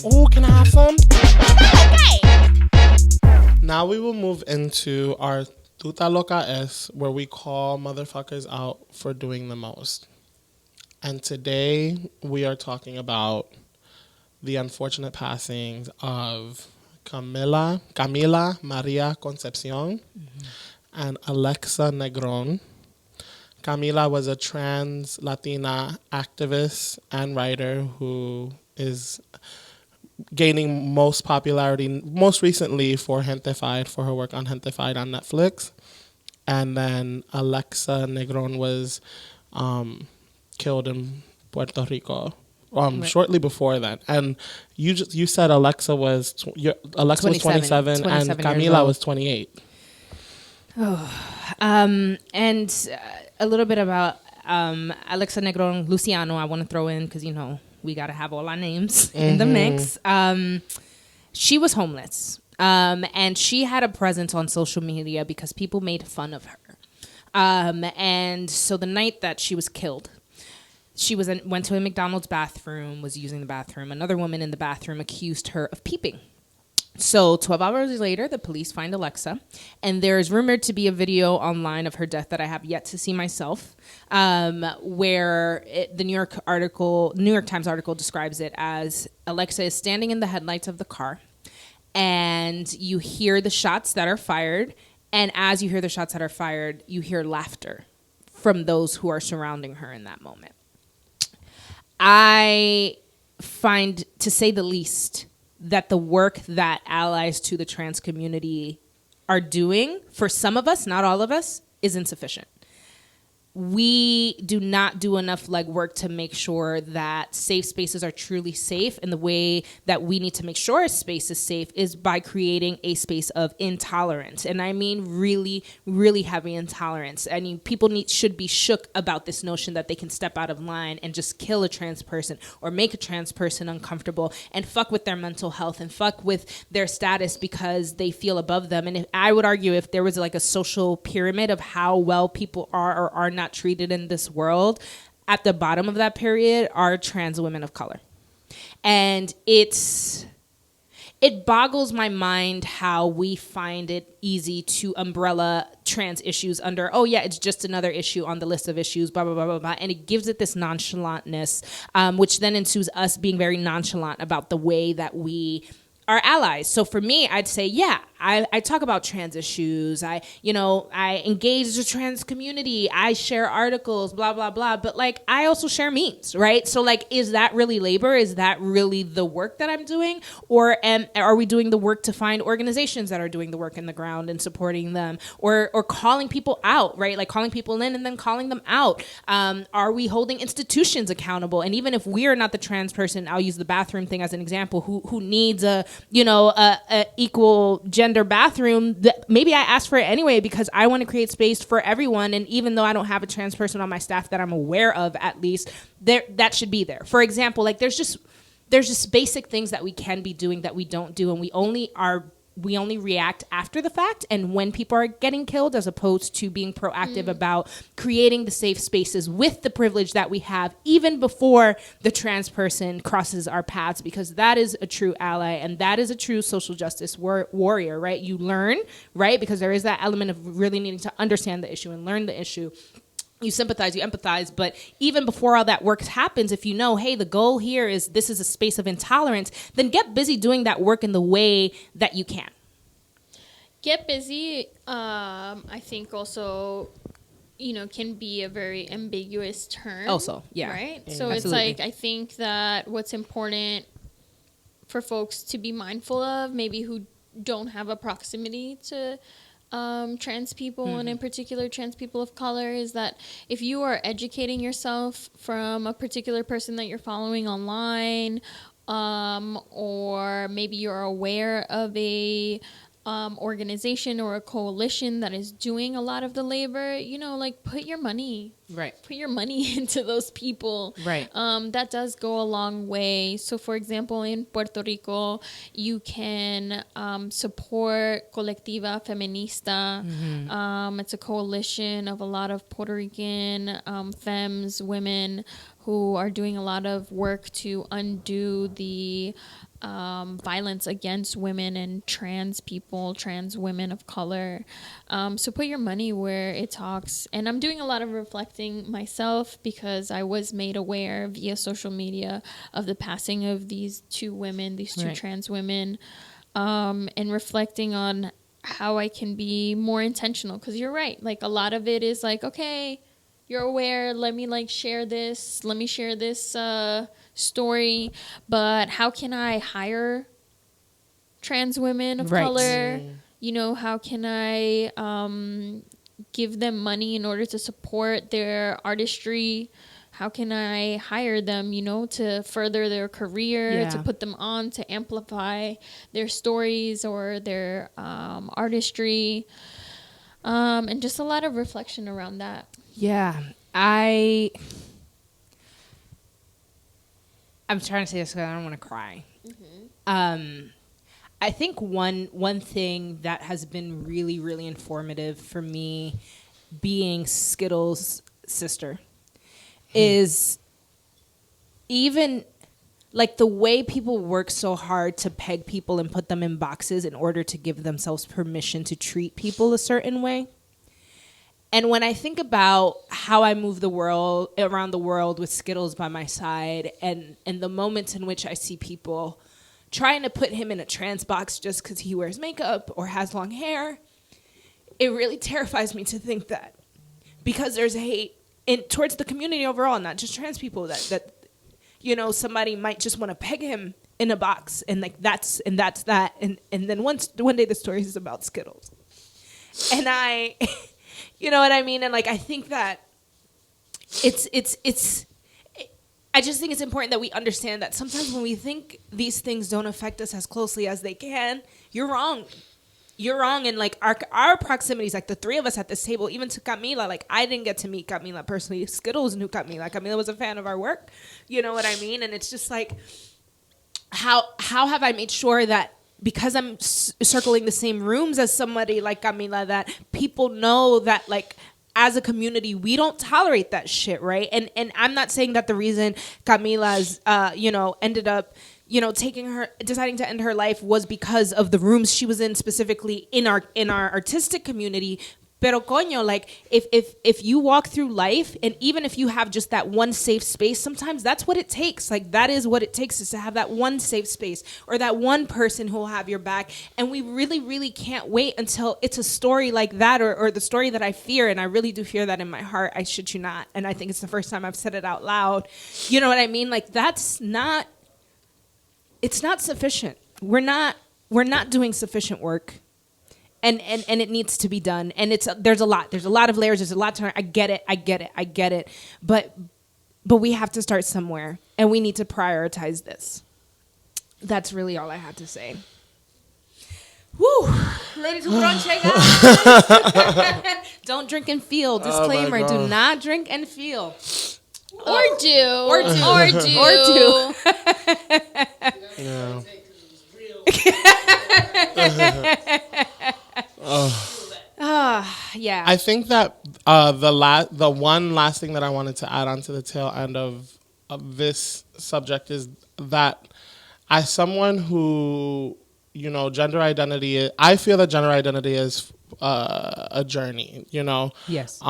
Oh, can I have some? Okay. Now we will move into our Tuta Loca Es, where we call motherfuckers out for doing the most. And today we are talking about the unfortunate passings of Camila Maria Concepcion and Alexa Negron. Camila was a trans Latina activist and writer who is gaining most popularity most recently for Gentefied, for her work on Gentefied on Netflix. And then Alexa Negron was killed in Puerto Rico shortly before that. And you said Alexa was 27 and Camila was 28. And a little bit about Alexa Negron, Luciano, I want to throw in because, you know, we got to have all our names in the mix. She was homeless. And she had a presence on social media because people made fun of her. And so the night that she was killed, she went to a McDonald's bathroom, was using the bathroom. Another woman in the bathroom accused her of peeping. So 12 hours later, the police find Alexa, and there is rumored to be a video online of her death that I have yet to see myself, where the New York Times article describes it as Alexa is standing in the headlights of the car, and you hear the shots that are fired, and as you hear the shots that are fired, you hear laughter from those who are surrounding her in that moment. I find, to say the least, that the work that allies to the trans community are doing, for some of us, not all of us, is insufficient. We do not do enough legwork to make sure that safe spaces are truly safe. And the way that we need to make sure a space is safe is by creating a space of intolerance. And I mean really, really heavy intolerance. I mean, people should be shook about this notion that they can step out of line and just kill a trans person or make a trans person uncomfortable and fuck with their mental health and fuck with their status because they feel above them. And I would argue if there was like a social pyramid of how well people are or are not treated in this world, at the bottom of that period are trans women of color. And it boggles my mind how we find it easy to umbrella trans issues under, oh yeah, it's just another issue on the list of issues, blah, blah, blah, blah, blah. And it gives it this nonchalantness, which then ensues us being very nonchalant about the way that we are allies. So for me, I'd say, yeah, I talk about trans issues. I engage the trans community. I share articles, blah, blah, blah. But like, I also share memes, right? So like, is that really labor? Is that really the work that I'm doing? Or are we doing the work to find organizations that are doing the work in the ground and supporting them? Or calling people out, right? Like calling people in and then calling them out. Are we holding institutions accountable? And even if we are not the trans person, I'll use the bathroom thing as an example, who needs a equal gender bathroom, that maybe I ask for it anyway because I want to create space for everyone. And even though I don't have a trans person on my staff that I'm aware of, at least that should be there. For example, like there's just basic things that we can be doing that we don't do, and we only react after the fact and when people are getting killed, as opposed to being proactive about creating the safe spaces with the privilege that we have even before the trans person crosses our paths, because that is a true ally and that is a true social justice warrior, right? You learn, right? Because there is that element of really needing to understand the issue and learn the issue. You sympathize, you empathize, but even before all that work happens, if you know, hey, the goal here is this is a space of intolerance, then get busy doing that work in the way that you can. Get busy, I think also, can be a very ambiguous term. Also, yeah. Right? Yeah, so absolutely. It's like, I think that what's important for folks to be mindful of, maybe who don't have a proximity to trans people, and in particular trans people of color, is that if you are educating yourself from a particular person that you're following online, or maybe you're aware of a organization or a coalition that is doing a lot of the labor, put your money into those people. Right. That does go a long way. So, for example, in Puerto Rico, you can support Colectiva Feminista. It's a coalition of a lot of Puerto Rican femmes, women who are doing a lot of work to undo the violence against women and trans people, trans women of color. So put your money where it talks. And I'm doing a lot of reflecting myself because I was made aware via social media of the passing of these two women, these two trans women, and reflecting on how I can be more intentional. Because you're right. Like, a lot of it is like, okay, you're aware, let me share this story, but how can I hire trans women of color? You know, how can I give them money in order to support their artistry? How can I hire them, you know, to further their career, to put them on, to amplify their stories or their artistry? And just a lot of reflection around that. Yeah, I'm trying to say this because I don't want to cry. I think one thing that has been really, really informative for me, being Skittles' sister, is even like the way people work so hard to peg people and put them in boxes in order to give themselves permission to treat people a certain way. And when I think about how I move around the world with Skittles by my side, and the moments in which I see people trying to put him in a trans box just because he wears makeup or has long hair, it really terrifies me to think that because there's hate towards the community overall, not just trans people, that you know, somebody might just want to peg him in a box, and like that's that, and then one day the story is about Skittles, and I. You know what I mean? And like, I think that I just think it's important that we understand that sometimes when we think these things don't affect us as closely as they can, you're wrong. You're wrong. And like our proximities, like the three of us at this table, even to Camila, like I didn't get to meet Camila personally. Skittles knew Camila. Camila was a fan of our work. You know what I mean? And it's just like, how have I made sure that because I'm circling the same rooms as somebody like Camila, that people know that, like, as a community, we don't tolerate that shit, right? And I'm not saying that the reason Camila's, ended up, deciding to end her life was because of the rooms she was in, specifically in our artistic community. Pero coño, like, if you walk through life, and even if you have just that one safe space, sometimes that's what it takes. Like, that is what it takes, is to have that one safe space or that one person who will have your back. And we really, really can't wait until it's a story like that, or the story that I fear. And I really do fear that in my heart. I shit you not. And I think it's the first time I've said it out loud. You know what I mean? Like, it's not sufficient. We're not doing sufficient work. And it needs to be done. And there's a lot of layers. There's a lot to, I get it. But we have to start somewhere, and we need to prioritize this. That's really all I had to say. Woo! Ladies who don't check out. Don't drink and feel. Disclaimer, do not drink and feel. Or do. Yeah. Yeah. I think that the one last thing that I wanted to add on to the tail end of this subject is that, as someone who, gender identity, I feel that gender identity is a journey, Yes.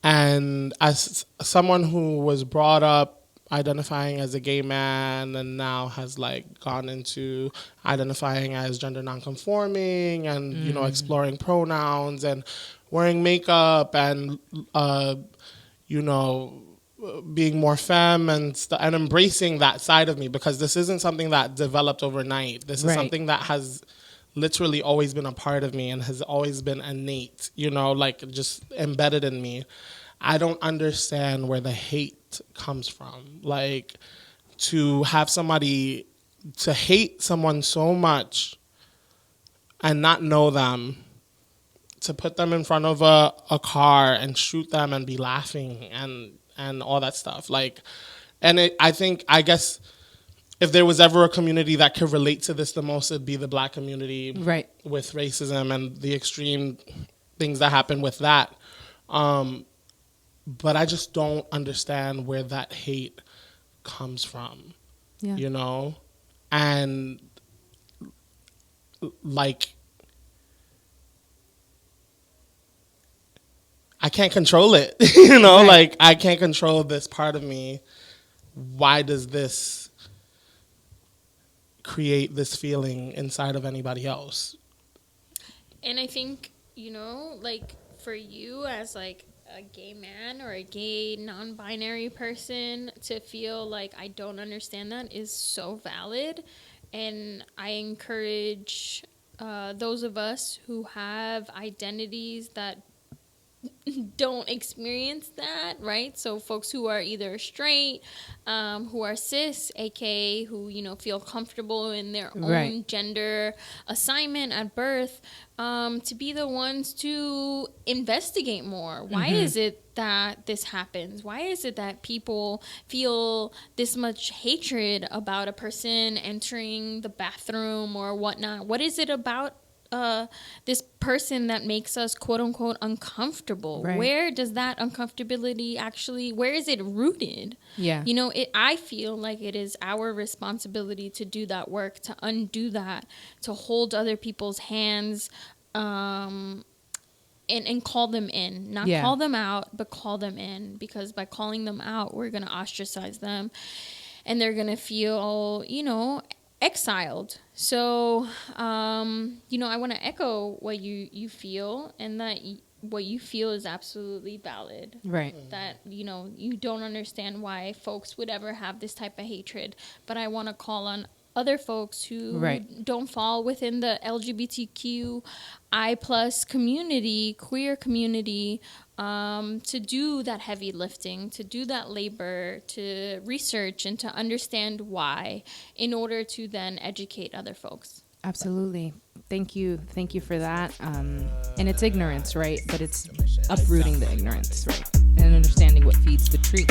And as someone who was brought up identifying as a gay man and now has like gone into identifying as gender nonconforming and exploring pronouns and wearing makeup and being more femme and embracing that side of me, because this isn't something that developed overnight. This is something that has literally always been a part of me and has always been innate, like just embedded in me. I don't understand where the hate comes from. Like, to have somebody, to hate someone so much and not know them, to put them in front of a car and shoot them and be laughing and all that stuff. Like, and I guess if there was ever a community that could relate to this the most, it'd be the Black community, right, with racism and the extreme things that happen with that. but I just don't understand where that hate comes from. Yeah. You know? And like, I can't control it. You know, Right. like I can't control this part of me. Why does this create this feeling inside of anybody else? And I think, you know, like for you as like a gay man or a gay non-binary person to feel like I don't understand that is so valid. And I encourage those of us who have identities that don't experience that, right? So folks who are either straight, who are cis, aka who, you know, feel comfortable in their own Right. gender assignment at birth, to be the ones to investigate more. Why is it that this happens? Why is it that people feel this much hatred about a person entering the bathroom or whatnot? What is it about this person that makes us quote unquote uncomfortable? Right. Where does that uncomfortability actually, where is it rooted? Yeah. You know, I feel like it is our responsibility to do that work, to undo that, to hold other people's hands, and call them in, not Yeah. call them out, but call them in, because by calling them out, we're going to ostracize them and they're going to feel, you know, exiled. So, you know, I want to echo what you feel, and that what you feel is absolutely valid. Right. That, you know, you don't understand why folks would ever have this type of hatred. But I want to call on other folks who Right. don't fall within the LGBTQI plus community, queer community, to do that heavy lifting, to do that labor, to research and to understand why, in order to then educate other folks. Absolutely. Thank you for that. And it's ignorance, right? But it's uprooting the ignorance, right? And understanding what feeds the tree.